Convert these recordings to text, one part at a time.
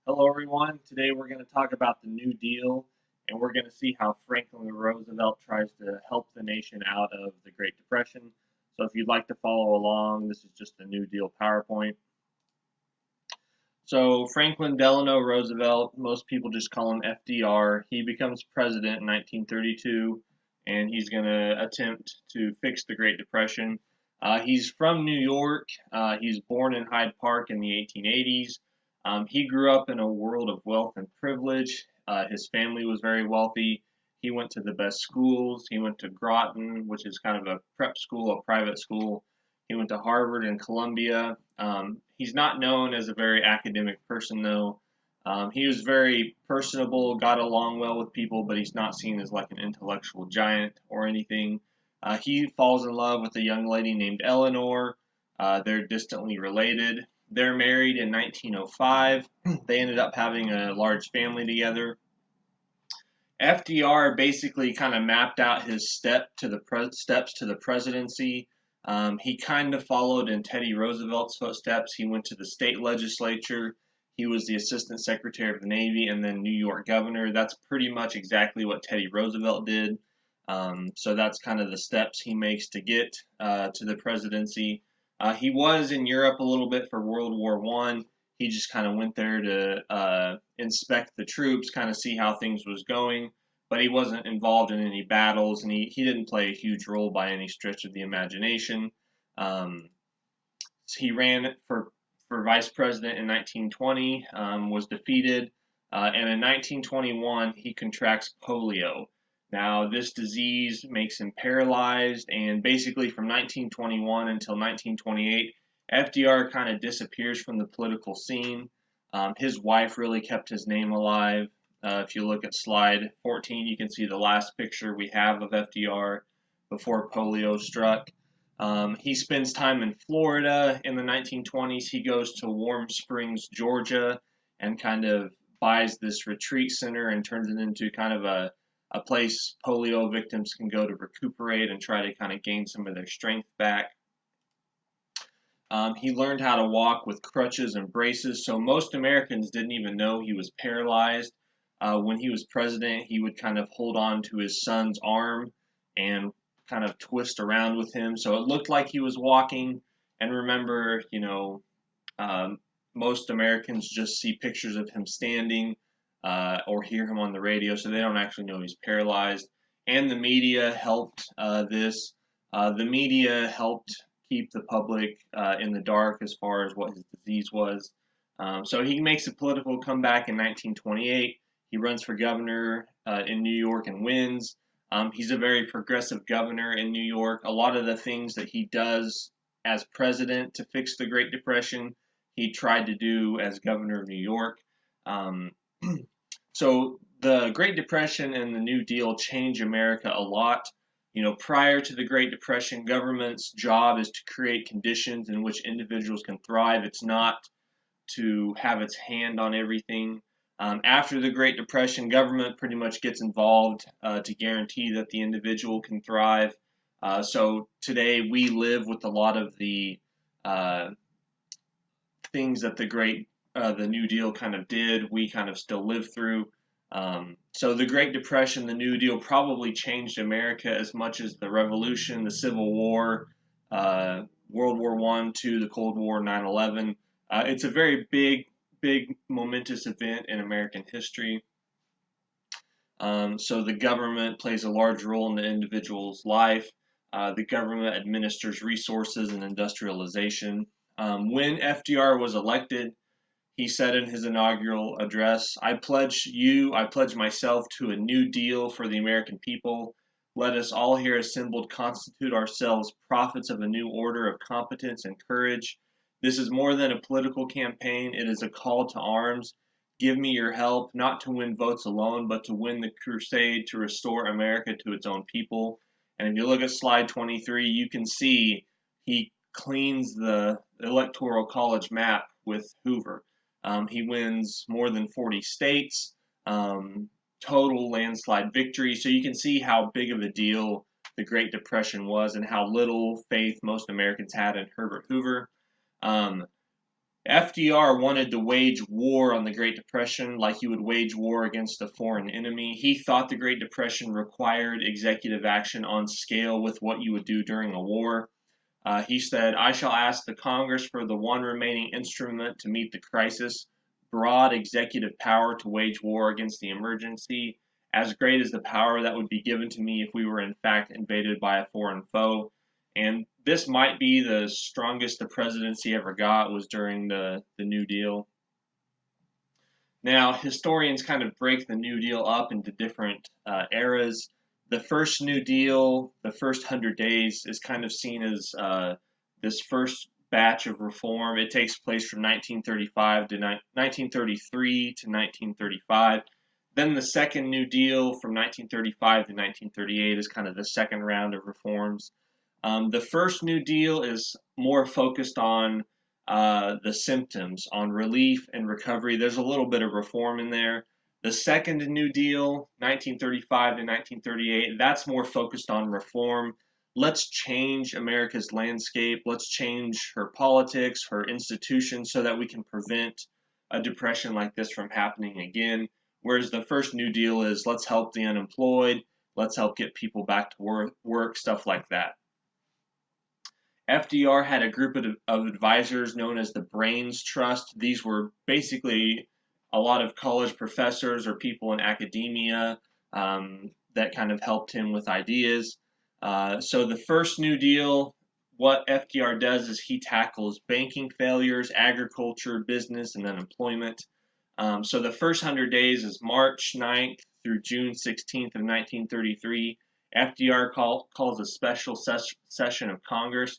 Hello, everyone. Today we're going to talk about the New Deal, and we're going to see how Franklin Roosevelt tries to help the nation out of the Great Depression. So, if you'd like to follow along, this is just the New Deal PowerPoint. So, Franklin Delano Roosevelt, most people just call him FDR. He becomes president in 1932, and he's going to attempt to fix the Great Depression. He's from New York. He's born in Hyde Park in the 1880s. He grew up in a world of wealth and privilege. His family was very wealthy. He went to the best schools. He went to Groton, which is kind of a prep school, a private school. He went to Harvard and Columbia. He's not known as a very academic person, though. He was very personable, got along well with people, but he's not seen as like an intellectual giant or anything. He falls in love with a young lady named Eleanor. They're distantly related. They're married in 1905. They ended up having a large family together. FDR basically kind of mapped out his steps to the presidency. He kind of followed in Teddy Roosevelt's footsteps. He went to the state legislature. He was the assistant secretary of the Navy and then New York governor. That's pretty much exactly what Teddy Roosevelt did. So that's kind of the steps he makes to get to the presidency. He was in Europe a little bit for World War One. He just kind of went there to inspect the troops, kind of see how things was going, but he wasn't involved in any battles, and he didn't play a huge role by any stretch of the imagination. Um, he ran for vice president in 1920, was defeated, and in 1921 he contracts polio. Now, this disease makes him paralyzed, and basically from 1921 until 1928, FDR kind of disappears from the political scene. His wife really kept his name alive. If you look at slide 14, you can see the last picture we have of FDR before polio struck. He spends time in Florida in the 1920s. He goes to Warm Springs, Georgia, and kind of buys this retreat center and turns it into kind of a place polio victims can go to recuperate and try to kind of gain some of their strength back. He learned how to walk with crutches and braces, so most Americans didn't even know he was paralyzed. When he was president, he would kind of hold on to his son's arm and kind of twist around with him, so it looked like he was walking. And remember, um, most Americans just see pictures of him standing or hear him on the radio, so they don't actually know he's paralyzed. And the media helped this. The media helped keep the public in the dark as far as what his disease was. So he makes a political comeback in 1928. He runs for governor in New York and wins. He's a very progressive governor in New York. A lot of the things that he does as president to fix the Great Depression, he tried to do as governor of New York. Um, so the Great Depression and the New Deal change America a lot. Prior to the Great Depression, government's job is to create conditions in which individuals can thrive. It's not to have its hand on everything. After the Great Depression, government pretty much gets involved to guarantee that the individual can thrive. So today we live with a lot of the uh, things that the New Deal kind of did. We kind of still live through. So the Great Depression, the New Deal probably changed America as much as the Revolution, the Civil War, World War One, Two, the Cold War, 9/11. It's a very big, momentous event in American history. So the government plays a large role in the individual's life. The government administers resources and industrialization. When FDR was elected, he said in his inaugural address, I pledge myself to a new deal for the American people. Let us all here assembled constitute ourselves prophets of a new order of competence and courage. This is more than a political campaign, it is a call to arms. Give me your help, not to win votes alone, but to win the crusade to restore America to its own people. And if you look at slide 23, you can see he cleans the electoral college map with Hoover. He wins more than 40 states, total landslide victory. So you can see how big of a deal the Great Depression was and how little faith most Americans had in Herbert Hoover. Um, FDR wanted to wage war on the Great Depression like he would wage war against a foreign enemy. He thought the Great Depression required executive action on scale with what you would do during a war. He said, I shall ask the Congress for the one remaining instrument to meet the crisis, broad executive power to wage war against the emergency, as great as the power that would be given to me if we were in fact invaded by a foreign foe. And this might be the strongest the presidency ever got was during the New Deal. Now, historians kind of break the New Deal up into different eras. The first New Deal, the first 100 days, is kind of seen as this first batch of reform. It takes place from 1935 to 1933 to 1935. Then the second New Deal from 1935 to 1938 is kind of the second round of reforms. The first New Deal is more focused on the symptoms, on relief and recovery. There's a little bit of reform in there. The second New Deal, 1935 to 1938, that's more focused on reform. Let's change America's landscape. Let's change her politics, her institutions, so that we can prevent a depression like this from happening again. Whereas the first New Deal is let's help the unemployed, let's help get people back to work, stuff like that. FDR had a group of advisors known as the Brains Trust. These were basically a lot of college professors or people in academia that kind of helped him with ideas. So the first New Deal, what FDR does is he tackles banking failures, agriculture, business, and unemployment. So the first 100 days is March 9th through June 16th of 1933. FDR calls a special session of Congress.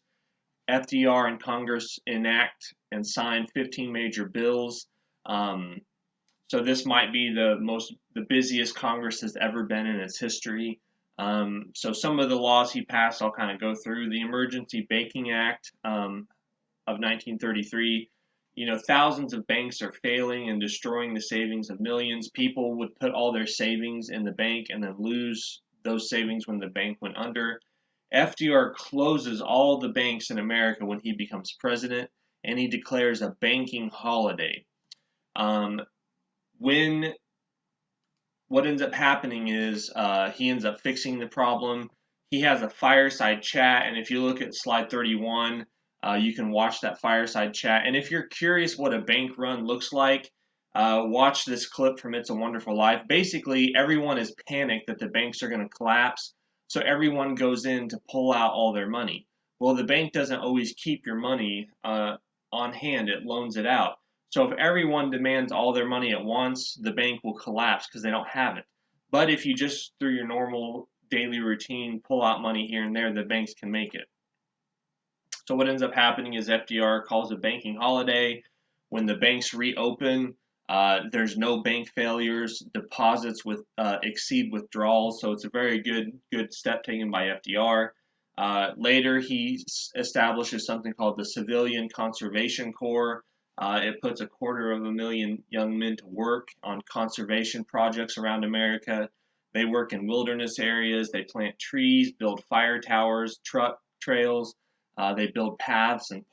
FDR and Congress enact and sign 15 major bills. So this might be the busiest Congress has ever been in its history. So some of the laws he passed, I'll kind of go through. The Emergency Banking Act of 1933. You know, thousands of banks are failing and destroying the savings of millions. People would put all their savings in the bank and then lose those savings when the bank went under. FDR closes all the banks in America when he becomes president, and he declares a banking holiday. When what ends up happening is he ends up fixing the problem. He has a fireside chat, and if you look at slide 31, you can watch that fireside chat. And if you're curious what a bank run looks like, watch this clip from It's a Wonderful Life. Basically, everyone is panicked that the banks are going to collapse, so everyone goes in to pull out all their money. Well, the bank doesn't always keep your money on hand, it loans it out. So if everyone demands all their money at once, the bank will collapse because they don't have it. But if you just, through your normal daily routine, pull out money here and there, the banks can make it. So what ends up happening is FDR calls a banking holiday. When the banks reopen, there's no bank failures. Deposits exceed withdrawals, so it's a very good step taken by FDR. Later, he establishes something called the Civilian Conservation Corps. It puts 250,000 young men to work on conservation projects around America. They work in wilderness areas. They plant trees, build fire towers, truck trails. They build paths and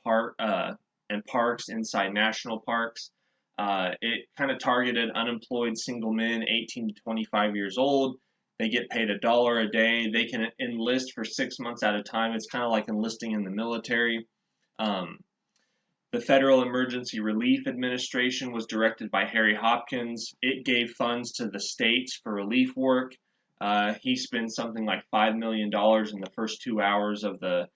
parks inside national parks. It kind of targeted unemployed single men, 18 to 25 years old. They get paid $1 a day. They can enlist for 6 months at a time. It's kind of like enlisting in the military. The Federal Emergency Relief Administration was directed by Harry Hopkins. It gave funds to the states for relief work. He spent something like $5 million in the first 2 hours of the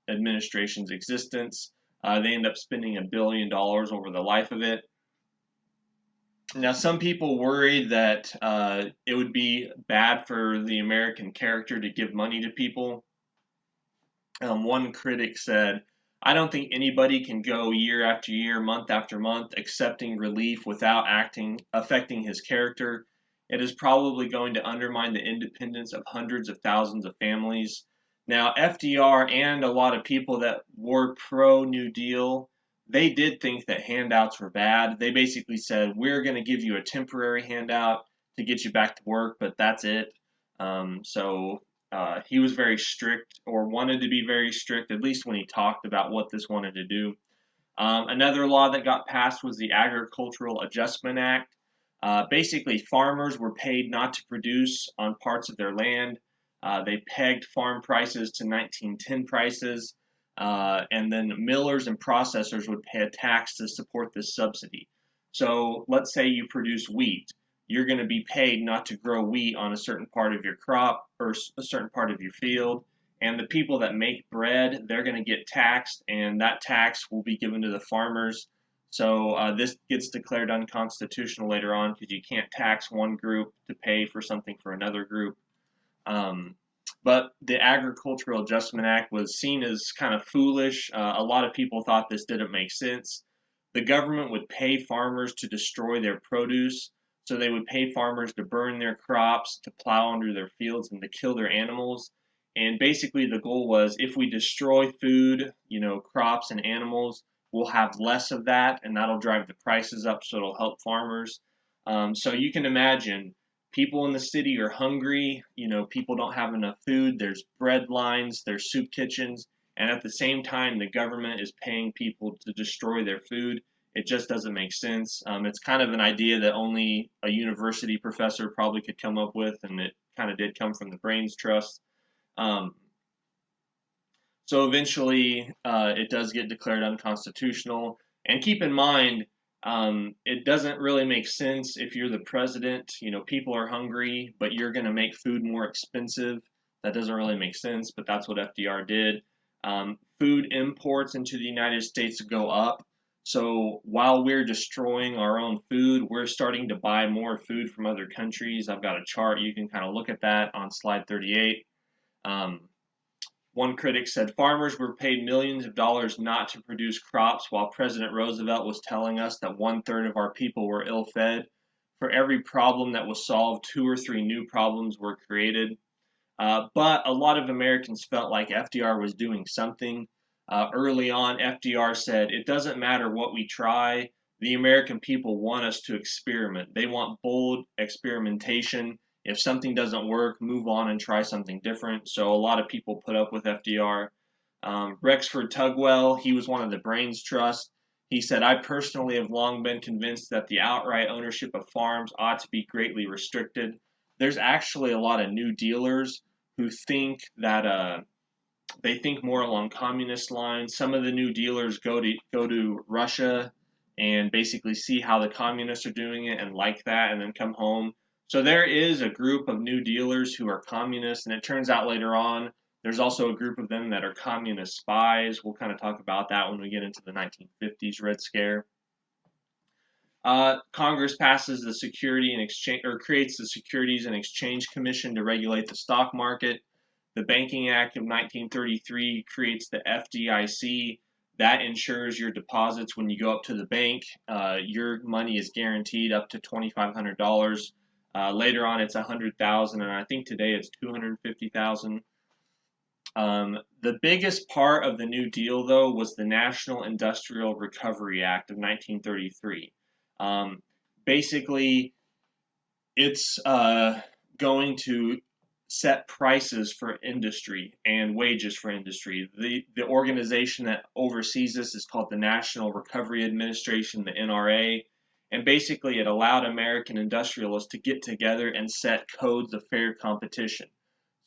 administration's existence. They end up spending $1 billion over the life of it. Now, some people worried that it would be bad for the American character to give money to people. One critic said, I don't think anybody can go year after year, month after month, accepting relief without affecting his character. It is probably going to undermine the independence of hundreds of thousands of families. Now, FDR and a lot of people that were pro-New Deal, they did think that handouts were bad. They basically said, we're going to give you a temporary handout to get you back to work, but that's it. He was very strict, or wanted to be very strict, at least when he talked about what this wanted to do. Another law that got passed was the Agricultural Adjustment Act. Basically, farmers were paid not to produce on parts of their land. They pegged farm prices to 1910 prices, and then millers and processors would pay a tax to support this subsidy. So let's say you produce wheat. You're going to be paid not to grow wheat on a certain part of your crop or a certain part of your field, and the people that make bread, they're going to get taxed, and that tax will be given to the farmers. So this gets declared unconstitutional later on because you can't tax one group to pay for something for another group. Um, but the Agricultural Adjustment Act was seen as kind of foolish. A lot of people thought this didn't make sense. The government would pay farmers to destroy their produce, so they would pay farmers to burn their crops, to plow under their fields, and to kill their animals. And basically, the goal was if we destroy food, crops and animals, we'll have less of that, and that'll drive the prices up, so it'll help farmers. So you can imagine people in the city are hungry. People don't have enough food. There's bread lines, there's soup kitchens, and at the same time, the government is paying people to destroy their food. It just doesn't make sense. It's kind of an idea that only a university professor probably could come up with, and it kind of did come from the Brains Trust. Um, so eventually, it does get declared unconstitutional. And keep in mind, it doesn't really make sense if you're the president. People are hungry, but you're going to make food more expensive. That doesn't really make sense, but that's what FDR did. Food imports into the United States go up. So while we're destroying our own food, we're starting to buy more food from other countries. I've got a chart. You can kind of look at that on slide 38. One critic said farmers were paid millions of dollars not to produce crops, while President Roosevelt was telling us that 1/3 of our people were ill fed. For every problem that was solved, 2 or 3 new problems were created. But a lot of Americans felt like FDR was doing something. Early on, FDR said, "It doesn't matter what we try. The American people want us to experiment. They want bold experimentation. If something doesn't work, move on and try something different." So a lot of people put up with FDR. Rexford Tugwell, he was one of the Brains Trust. He said, "I personally have long been convinced that the outright ownership of farms ought to be greatly restricted." There's actually a lot of New Dealers who think that they think more along communist lines. Some of the New Dealers go to Russia and basically see how the communists are doing it and like that, and then come home. So there is a group of New Dealers who are communists, and it turns out later on there's also a group of them that are communist spies. We'll kind of talk about that when we get into the 1950s Red Scare. Congress passes the Security and Exchange, or creates the Securities and Exchange Commission to regulate the stock market. The Banking Act of 1933 creates the FDIC. That ensures your deposits when you go up to the bank. Your money is guaranteed up to $2,500. Later on, it's $100,000, and I think today it's $250,000. The biggest part of the New Deal, though, was the National Industrial Recovery Act of 1933. Basically, it's going to set prices for industry and wages for industry. The organization that oversees this is called the National Recovery Administration, the NRA, and basically it allowed American industrialists to get together and set codes of fair competition.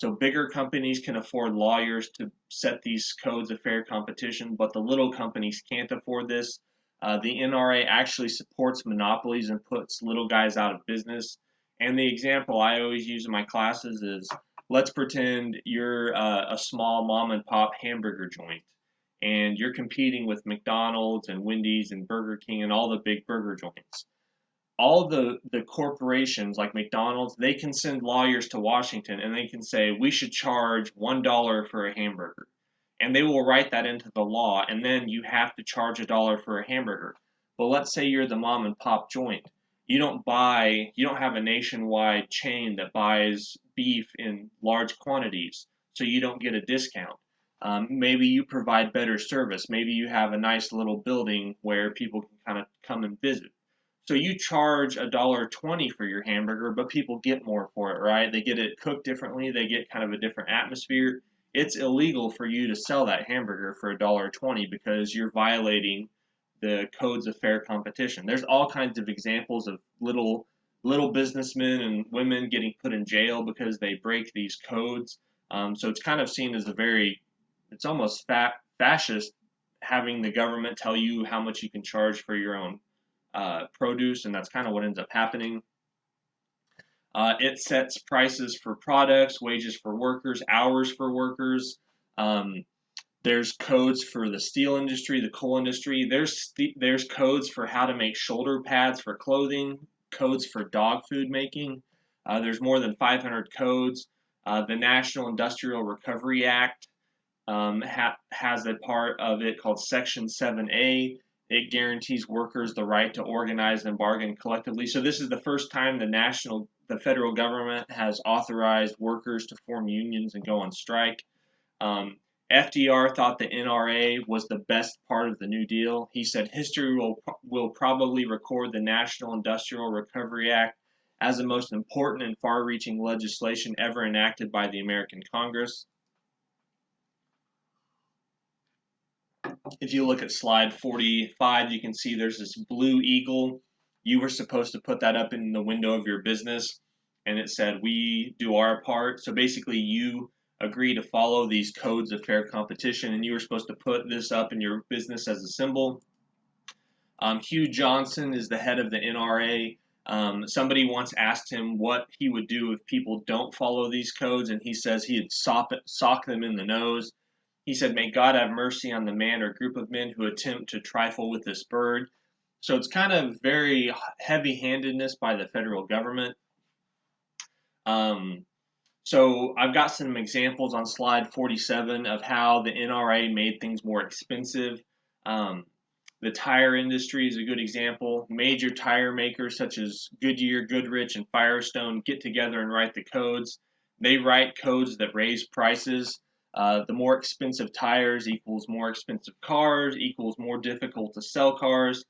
So bigger companies can afford lawyers to set these codes of fair competition, but the little companies can't afford this. The NRA actually supports monopolies and puts little guys out of business. And the example I always use in my classes is, let's pretend you're a small mom and pop hamburger joint, and you're competing with McDonald's and Wendy's and Burger King and all the big burger joints. All the corporations like McDonald's, they can send lawyers to Washington and they can say we should charge $1 for a hamburger. And they will write that into the law, and then you have to charge $1 for a hamburger. But let's say you're the mom and pop joint. You don't have a nationwide chain that buys beef in large quantities, so you don't get a discount. Maybe you provide better service. Maybe you have a nice little building where people can kind of come and visit. So you charge $1.20 for your hamburger, but people get more for it, right? They get it cooked differently. They get kind of a different atmosphere. It's illegal for you to sell that hamburger for $1.20 because you're violating the codes of fair competition. There's all kinds of examples of little businessmen and women getting put in jail because they break these codes. So it's kind of seen as it's almost fascist having the government tell you how much you can charge for your own produce, and that's kind of what ends up happening. It sets prices for products, wages for workers, hours for workers. Um, there's codes for the steel industry, the coal industry. There's codes for how to make shoulder pads for clothing, codes for dog food making. There's more than 500 codes. The National Industrial Recovery Act has a part of it called Section 7A. It guarantees workers the right to organize and bargain collectively. So this is the first time the federal government has authorized workers to form unions and go on strike. FDR thought the NRA was the best part of the New Deal. He said history will probably record the National Industrial Recovery Act as the most important and far-reaching legislation ever enacted by the American Congress. If you look at slide 45, you can see there's this blue eagle. You were supposed to put that up in the window of your business, and it said, "We do our part." So basically, you agree to follow these codes of fair competition, and you were supposed to put this up in your business as a symbol. Hugh Johnson is the head of the NRA. Somebody once asked him what he would do if people don't follow these codes, and he says he'd sock them in the nose. He said, "May God have mercy on the man or group of men who attempt to trifle with this bird." So it's kind of very heavy-handedness by the federal government. So I've got some examples on slide 47 of how the NRA made things more expensive. The tire industry is a good example. Major tire makers such as Goodyear, Goodrich, and Firestone get together and write the codes. They write codes that raise prices. The more expensive tires equals more expensive cars, equals more difficult to sell cars.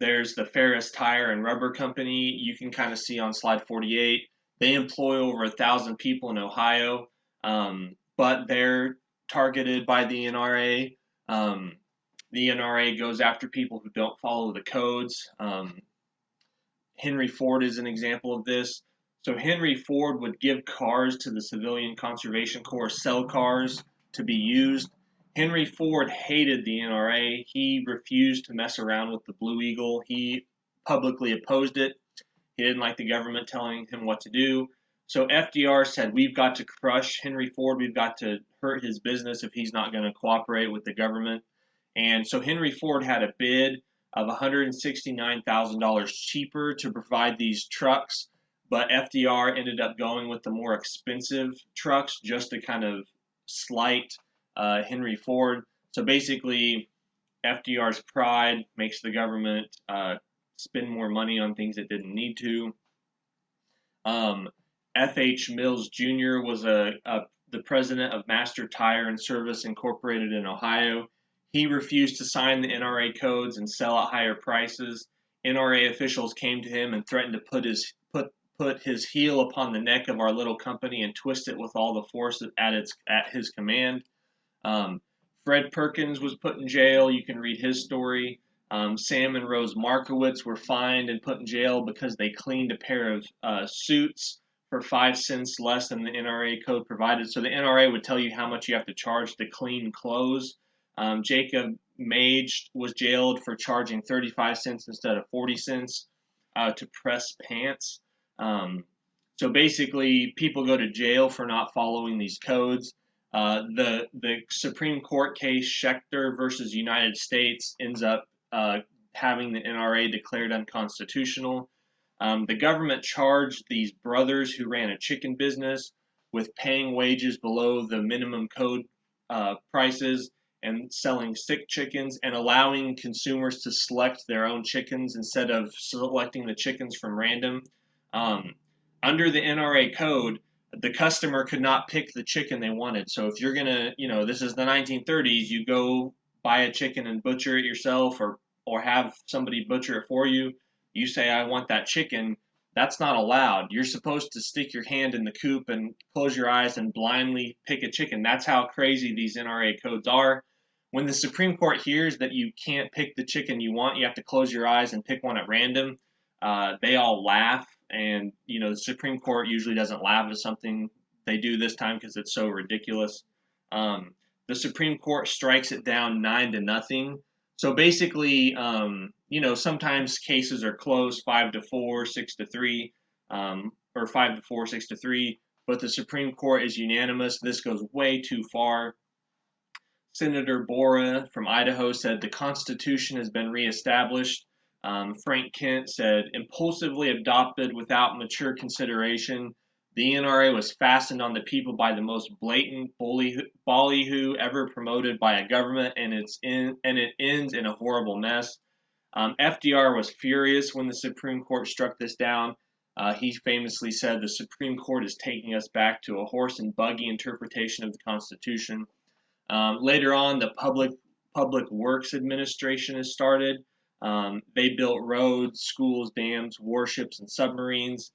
There's the Ferris Tire and Rubber Company. You can kind of see on slide 48. They employ over 1,000 people in Ohio, but they're targeted by the NRA. The NRA goes after people who don't follow the codes. Henry Ford is an example of this. So Henry Ford would give cars to the Civilian Conservation Corps, sell cars to be used. Henry Ford hated the NRA. He refused to mess around with the Blue Eagle. He publicly opposed it. He didn't like the government telling him what to do. So FDR said, "We've got to crush Henry Ford. We've got to hurt his business if he's not going to cooperate with the government." And so Henry Ford had a bid of $169,000 cheaper to provide these trucks, but FDR ended up going with the more expensive trucks just to kind of slight Henry Ford. So basically, FDR's pride makes the government spend more money on things it didn't need to. F.H. Mills Jr. was the president of Master Tire and Service Incorporated in Ohio. He refused to sign the NRA codes and sell at higher prices. NRA officials came to him and threatened to put his heel upon the neck of our little company and twist it with all the force at his command. Fred Perkins was put in jail. You can read his story. Sam and Rose Markowitz were fined and put in jail because they cleaned a pair of suits for 5 cents less than the NRA code provided. So the NRA would tell you how much you have to charge to clean clothes. Jacob Mage was jailed for charging 35 cents instead of 40 cents to press pants. So basically, people go to jail for not following these codes. The Supreme Court case Schechter versus United States ends up having the NRA declared unconstitutional. The government charged these brothers who ran a chicken business with paying wages below the minimum code prices and selling sick chickens and allowing consumers to select their own chickens instead of selecting the chickens from random. Under the NRA code, the customer could not pick the chicken they wanted. So if you're going to, this is the 1930s, you go buy a chicken and butcher it yourself or have somebody butcher it for you. You say, "I want that chicken." That's not allowed. You're supposed to stick your hand in the coop and close your eyes and blindly pick a chicken. That's how crazy these NRA codes are. When the Supreme Court hears that you can't pick the chicken you want, you have to close your eyes and pick one at random. They all laugh, and the Supreme Court usually doesn't laugh at something they do this time because it's so ridiculous. Um, the Supreme Court strikes it down 9-0. So basically, sometimes cases are close 5-4, 6-3, or 5-4, 6-3. But the Supreme Court is unanimous. This goes way too far. Senator Bora from Idaho said the Constitution has been reestablished. Frank Kent said impulsively adopted without mature consideration. The NRA was fastened on the people by the most blatant ballyhoo ever promoted by a government, and it ends in a horrible mess. FDR was furious when the Supreme Court struck this down. He famously said the Supreme Court is taking us back to a horse and buggy interpretation of the Constitution. Later on, the Public Works Administration is started. They built roads, schools, dams, warships, and submarines.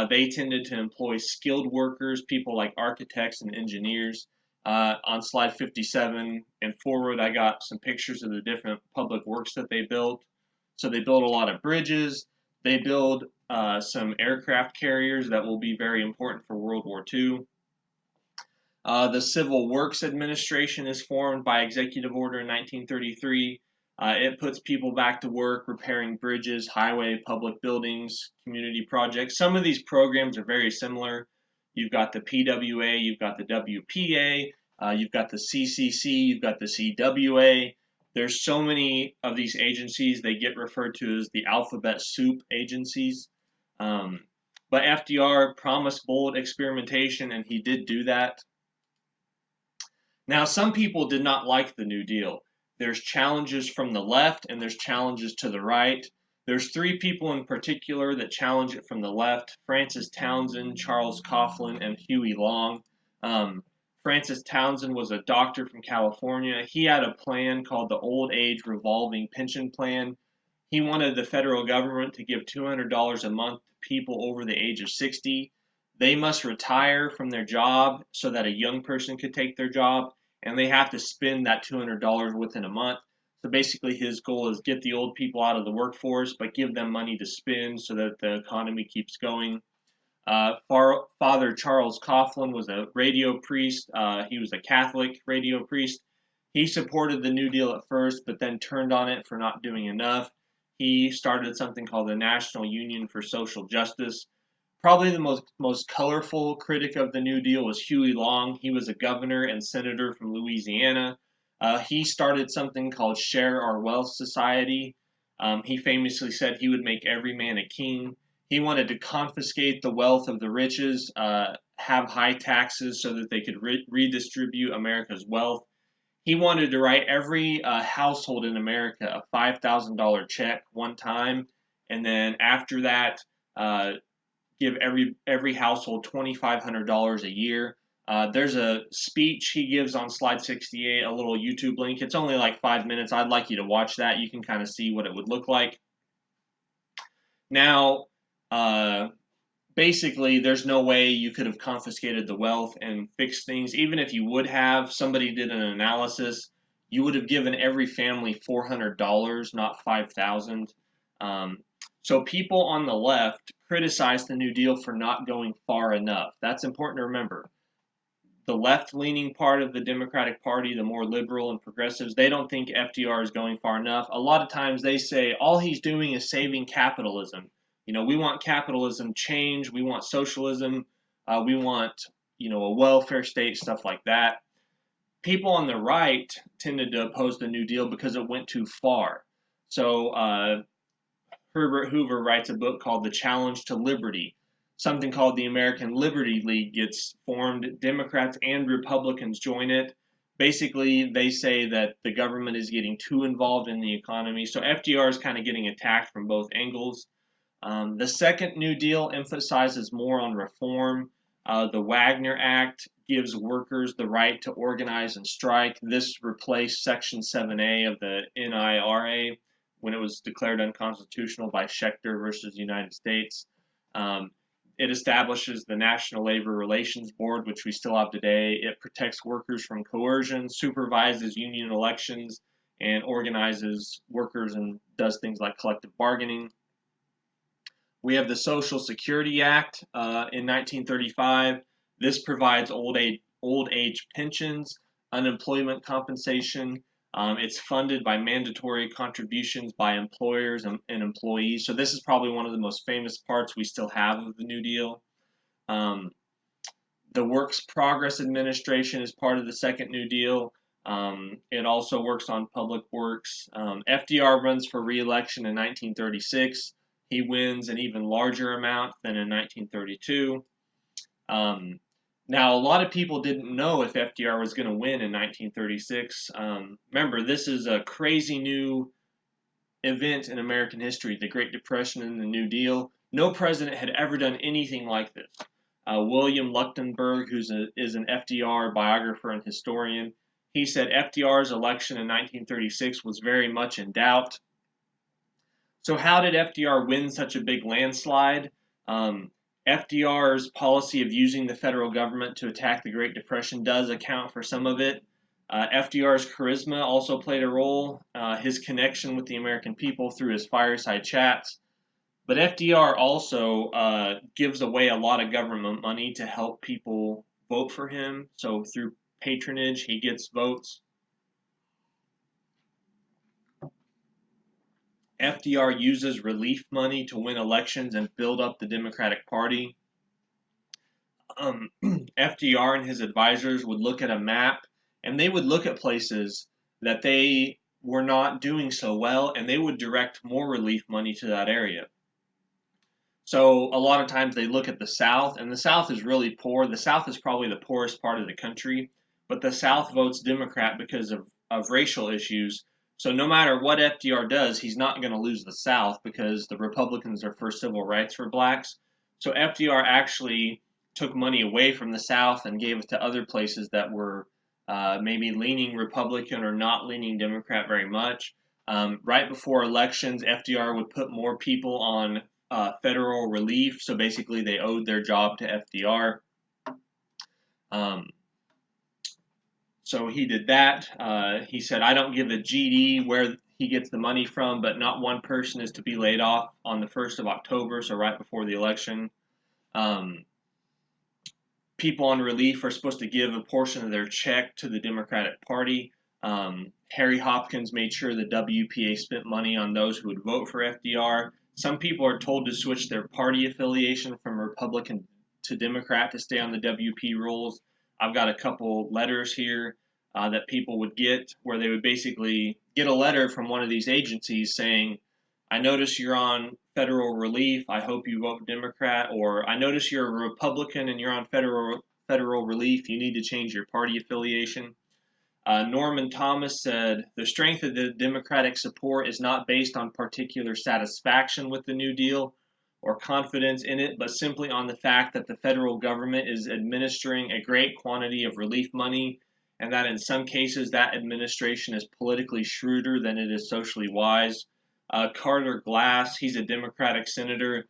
They tended to employ skilled workers, people like architects and engineers. On slide 57 and forward, I got some pictures of the different public works that they built. So they build a lot of bridges. They build some aircraft carriers that will be very important for World War II. The Civil Works Administration is formed by executive order in 1933. It puts people back to work repairing bridges, highway, public buildings, community projects. Some of these programs are very similar. You've got the PWA, you've got the WPA, you've got the CCC, you've got the CWA. There's so many of these agencies, they get referred to as the alphabet soup agencies. But FDR promised bold experimentation, and he did do that. Now, some people did not like the New Deal. There's challenges from the left and there's challenges to the right. There's three people in particular that challenge it from the left: Francis Townsend, Charles Coughlin, and Huey Long. Francis Townsend was a doctor from California. He had a plan called the Old Age Revolving Pension Plan. He wanted the federal government to give $200 a month to people over the age of 60. They must retire from their job so that a young person could take their job, and they have to spend that $200 within a month. So basically, his goal is get the old people out of the workforce, but give them money to spend so that the economy keeps going. Father Charles Coughlin was a radio priest. He was a Catholic radio priest. He supported the New Deal at first, but then turned on it for not doing enough. He started something called the National Union for Social Justice. Probably the most colorful critic of the New Deal was Huey Long. He was a governor and senator from Louisiana. He started something called Share Our Wealth Society. He famously said he would make every man a king. He wanted to confiscate the wealth of the riches, have high taxes so that they could redistribute America's wealth. He wanted to write every household in America a $5,000 check one time, and then after that, give every household $2,500 a year. There's a speech he gives on slide 68, a little YouTube link. It's only like 5 minutes. I'd like you to watch that. You can kind of see what it would look like. Now, basically, there's no way you could have confiscated the wealth and fixed things. Even if you would have, somebody did an analysis, you would have given every family $400, not $5,000. So people on the left criticize the New Deal for not going far enough. That's important to remember. The left-leaning part of the Democratic Party, the more liberal and progressives, they don't think FDR is going far enough. A lot of times they say all he's doing is saving capitalism. We want capitalism change. We want socialism. We want, a welfare state, stuff like that. People on the right tended to oppose the New Deal because it went too far. So Herbert Hoover writes a book called The Challenge to Liberty. Something called the American Liberty League gets formed. Democrats and Republicans join it. Basically, they say that the government is getting too involved in the economy. So FDR is kind of getting attacked from both angles. The second New Deal emphasizes more on reform. The Wagner Act gives workers the right to organize and strike. This replaced Section 7A of the NIRA when it was declared unconstitutional by Schechter versus the United States. It establishes the National Labor Relations Board, which we still have today. It protects workers from coercion, supervises union elections, and organizes workers and does things like collective bargaining. We have the Social Security Act in 1935. This provides old age pensions, unemployment compensation. It's funded by mandatory contributions by employers and employees. So this is probably one of the most famous parts we still have of the New Deal. Um, the Works Progress Administration is part of the Second New Deal. It also works on public works. FDR runs for re-election in 1936. He wins an even larger amount than in 1932. Now, a lot of people didn't know if FDR was going to win in 1936. Remember, this is a crazy new event in American history, the Great Depression and the New Deal. No president had ever done anything like this. William Leuchtenberg, is an FDR biographer and historian, he said FDR's election in 1936 was very much in doubt. So how did FDR win such a big landslide? FDR's policy of using the federal government to attack the Great Depression does account for some of it. FDR's charisma also played a role, his connection with the American people through his fireside chats. But FDR also gives away a lot of government money to help people vote for him. So through patronage, he gets votes. FDR uses relief money to win elections and build up the Democratic Party. FDR and his advisors would look at a map and they would look at places that they were not doing so well, and they would direct more relief money to that area. So a lot of times they look at the South, and the South is really poor. The South is probably the poorest part of the country, but the South votes Democrat because of racial issues. So no matter what FDR does, he's not going to lose the South because the Republicans are for civil rights for blacks. So FDR actually took money away from the South and gave it to other places that were maybe leaning Republican or not leaning Democrat very much. Right before elections, FDR would put more people on federal relief, so basically they owed their job to FDR. So he did that. He said, I don't give a GD where he gets the money from, but not one person is to be laid off on the 1st of October, so right before the election. People on relief are supposed to give a portion of their check to the Democratic Party. Harry Hopkins made sure the WPA spent money on those who would vote for FDR. Some people are told to switch their party affiliation from Republican to Democrat to stay on the WP rolls. I've got a couple letters here that people would get where they would basically get a letter from one of these agencies saying, I notice you're on federal relief. I hope you vote Democrat. Or I notice you're a Republican and you're on federal relief. You need to change your party affiliation. Norman Thomas said, the strength of the Democratic support is not based on particular satisfaction with the New Deal or confidence in it, but simply on the fact that the federal government is administering a great quantity of relief money, and that in some cases that administration is politically shrewder than it is socially wise. Carter Glass, he's a Democratic senator.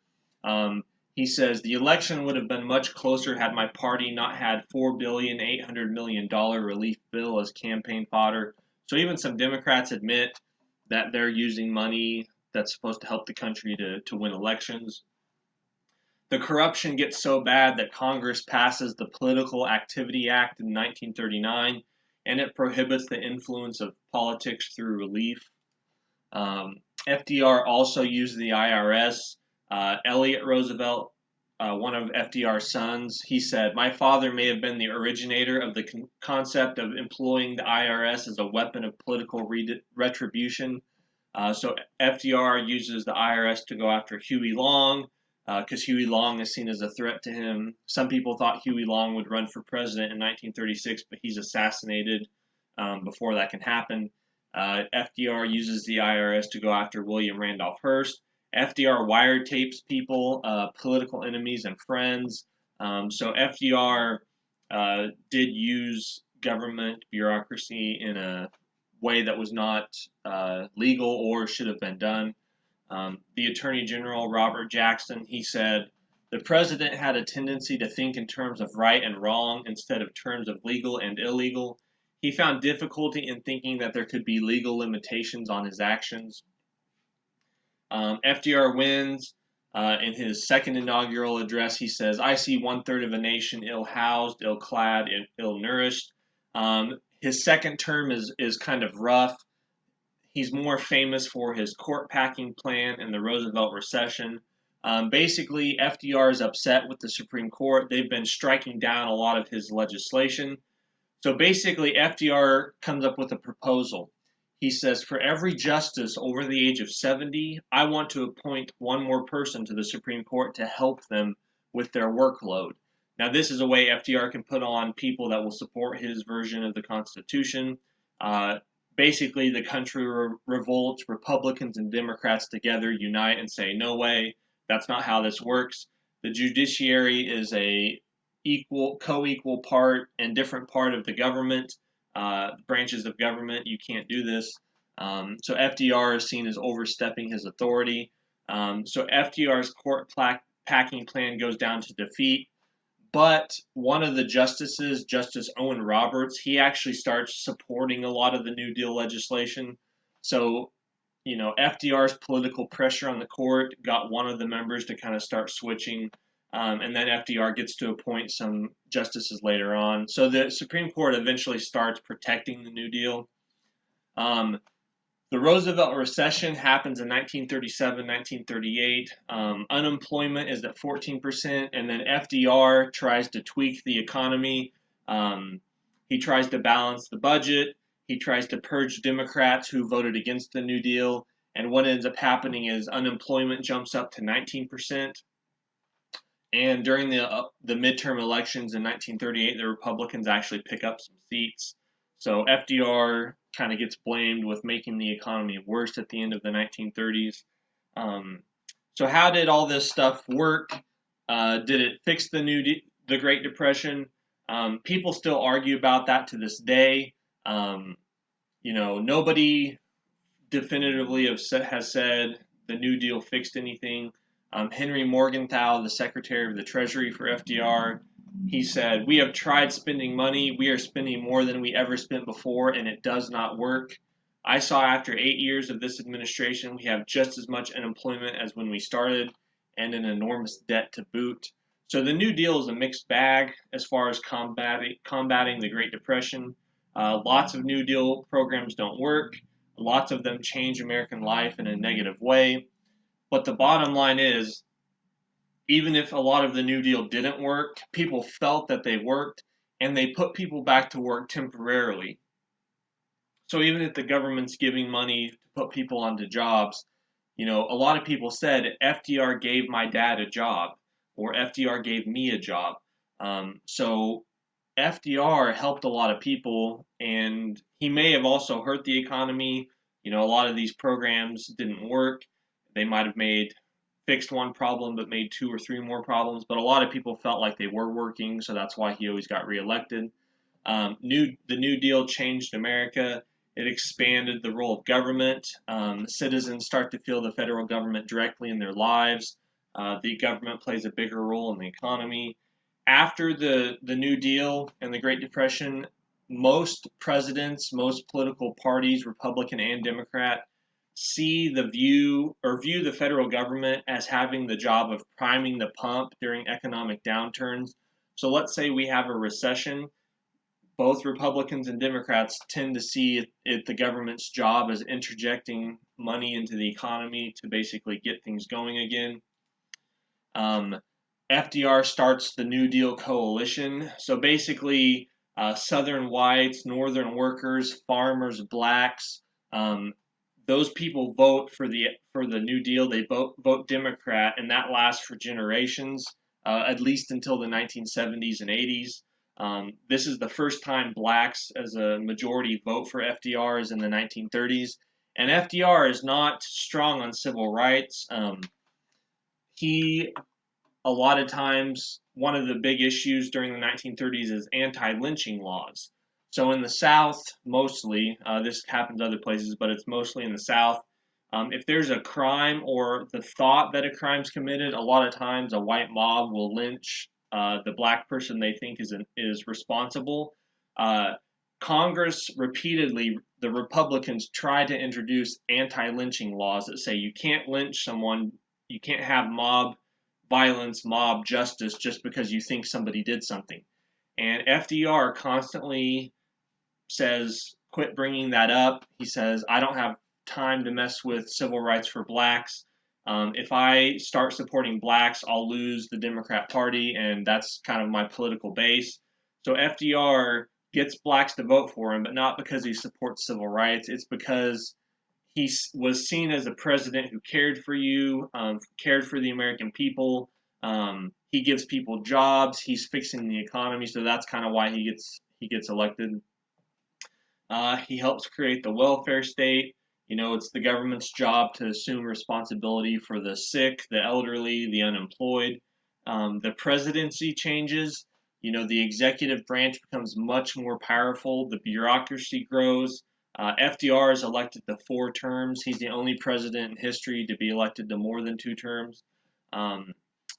He says the election would have been much closer had my party not had $4,800,000,000 relief bill as campaign fodder. So even some Democrats admit that they're using money that's supposed to help the country to win elections. The corruption gets so bad that Congress passes the Political Activity Act in 1939, and it prohibits the influence of politics through relief. FDR also used the IRS. Elliot Roosevelt, one of FDR's sons, he said, my father may have been the originator of the concept of employing the IRS as a weapon of political retribution. So FDR uses the IRS to go after Huey Long because Huey Long is seen as a threat to him. Some people thought Huey Long would run for president in 1936, but he's assassinated before that can happen. FDR uses the IRS to go after William Randolph Hearst. FDR wiretapes people, political enemies and friends. So FDR did use government bureaucracy in a way that was not legal or should have been done. The Attorney General, Robert Jackson, he said, The president had a tendency to think in terms of right and wrong instead of terms of legal and illegal. He found difficulty in thinking that there could be legal limitations on his actions. FDR wins. In his second inaugural address, he says, "I see 1/3 of a nation ill-housed, ill-clad, and ill-nourished." His second term is kind of rough. He's more famous for his court packing plan and the Roosevelt recession. Basically, FDR is upset with the Supreme Court. They've been striking down a lot of his legislation. So basically, FDR comes up with a proposal. He says, for every justice over the age of 70, I want to appoint one more person to the Supreme Court to help them with their workload. Now, this is a way FDR can put on people that will support his version of the Constitution. Basically, the country revolts, Republicans and Democrats together unite and say, no way, that's not how this works. The judiciary is a co-equal part and different part of the government, branches of government. You can't do this. So FDR is seen as overstepping his authority. So FDR's court packing plan goes down to defeat. But one of the justices, Justice Owen Roberts, he actually starts supporting a lot of the New Deal legislation. So, FDR's political pressure on the court got one of the members to kind of start switching. And then FDR gets to appoint some justices later on. So the Supreme Court eventually starts protecting the New Deal. The Roosevelt recession happens in 1937, 1938. Unemployment is at 14%, and then FDR tries to tweak the economy. He tries to balance the budget. He tries to purge Democrats who voted against the New Deal. And what ends up happening is unemployment jumps up to 19%. And during the midterm elections in 1938, the Republicans actually pick up some seats. So FDR kind of gets blamed with making the economy worse at the end of the 1930s. So how did all this stuff work? Did it fix the Great Depression? People still argue about that to this day. Nobody definitively has said the New Deal fixed anything. Henry Morgenthau, the Secretary of the Treasury for FDR, he said, "We have tried spending money. We are spending more than we ever spent before, and it does not work. I saw after 8 years of this administration, we have just as much unemployment as when we started, and an enormous debt to boot." So the New Deal is a mixed bag as far as combating the Great Depression. Lots of New Deal programs don't work. Lots of them change American life in a negative way. But the bottom line is, even if a lot of the New Deal didn't work, people felt that they worked, and they put people back to work temporarily. So even if the government's giving money to put people onto jobs, a lot of people said FDR gave my dad a job, or FDR gave me a job. So FDR helped a lot of people, and he may have also hurt the economy. A lot of these programs didn't work. They might have fixed one problem but made 2 or 3 more problems, but a lot of people felt like they were working, so that's why he always got reelected. The New Deal changed America. It expanded the role of government. Citizens start to feel the federal government directly in their lives. The government plays a bigger role in the economy. After the New Deal and the Great Depression, most presidents, most political parties, Republican and Democrat, view the federal government as having the job of priming the pump during economic downturns. So let's say we have a recession. Both Republicans and Democrats tend to see the government's job as interjecting money into the economy to basically get things going again. FDR starts the New Deal coalition. So basically, Southern whites, Northern workers, farmers, blacks, those people vote for the New Deal. They vote Democrat, and that lasts for generations, at least until the 1970s and 80s. This is the first time blacks as a majority vote for FDR is in the 1930s. And FDR is not strong on civil rights. A lot of times, one of the big issues during the 1930s is anti-lynching laws. So in the South, mostly, this happens other places, but it's mostly in the South, If there's a crime or the thought that a crime's committed, a lot of times a white mob will lynch the black person they think is responsible. Uh, Congress repeatedly, the Republicans try to introduce anti-lynching laws that say you can't lynch someone, you can't have mob violence, mob justice just because you think somebody did something. And FDR constantly says, quit bringing that up. He says, I don't have time to mess with civil rights for blacks. If I start supporting blacks, I'll lose the Democrat Party, and that's kind of my political base. So FDR gets blacks to vote for him, but not because he supports civil rights. It's because he was seen as a president who cared for you, cared for the American people. He gives people jobs. He's fixing the economy, so that's kind of why he gets elected. He helps create the welfare state. You know, it's the government's job to assume responsibility for the sick, the elderly, the unemployed. The presidency changes. You know, the executive branch becomes much more powerful. The bureaucracy grows. FDR is elected to 4 terms. He's the only president in history to be elected to more than 2 terms. Um,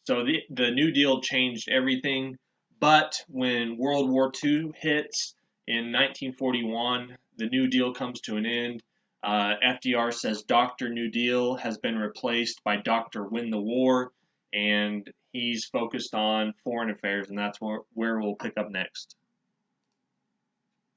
so the New Deal changed everything. But when World War II hits, in 1941, the New Deal comes to an end. FDR says Dr. New Deal has been replaced by Dr. Win the War, and he's focused on foreign affairs, and that's where we'll pick up next.